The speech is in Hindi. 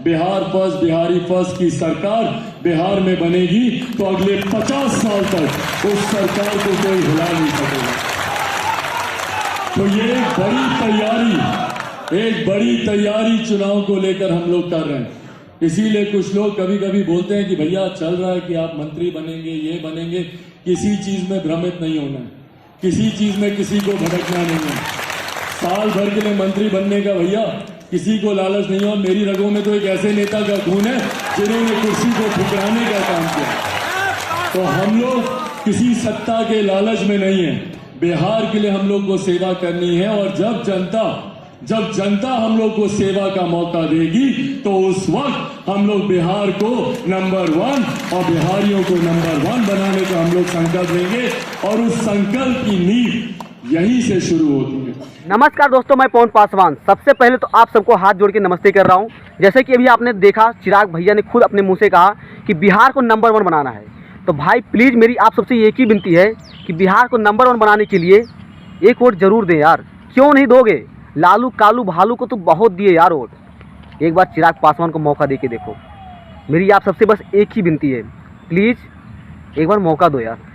बिहार फर्स्ट, बिहारी फर्स्ट की सरकार बिहार में बनेगी तो अगले 50 साल तक उस सरकार को कोई हिला नहीं सकेगा। तो ये एक बड़ी तैयारी चुनाव को लेकर हम लोग कर रहे हैं। इसीलिए कुछ लोग कभी कभी बोलते हैं कि भैया चल रहा है कि आप मंत्री बनेंगे, ये बनेंगे। किसी चीज में भ्रमित नहीं होना है, किसी चीज में किसी को भटकना नहीं है। साल भर के लिए मंत्री बनने का भैया किसी को लालच नहीं है। और मेरी रगों में तो एक ऐसे नेता का खून है जिन्होंने कुर्सी को ठुकराने का काम किया। तो हम लोग किसी सत्ता के लालच में नहीं है। बिहार के लिए हम लोग को सेवा करनी है। और जब जनता हम लोग को सेवा का मौका देगी तो उस वक्त हम लोग बिहार को नंबर 1 और बिहारियों को नंबर 1 बनाने का हम लोग संकल्प लेंगे। और उस संकल्प की नींव यहीं से शुरू होती है। नमस्कार दोस्तों, मैं पवन पासवान। सबसे पहले तो आप सबको हाथ जोड़ के नमस्ते कर रहा हूं। जैसे कि अभी आपने देखा, चिराग भैया ने खुद अपने मुंह से कहा कि बिहार को नंबर 1 बनाना है। तो भाई प्लीज़ मेरी आप सबसे एक ही विनती है कि बिहार को नंबर 1 बनाने के लिए एक वोट जरूर दें यार। क्यों नहीं दोगे? लालू कालू भालू को तो बहुत दिए यार वोट। एक बार चिराग पासवान को मौका दे के देखो। मेरी आप सबसे बस एक ही विनती है, प्लीज़ एक बार मौका दो यार।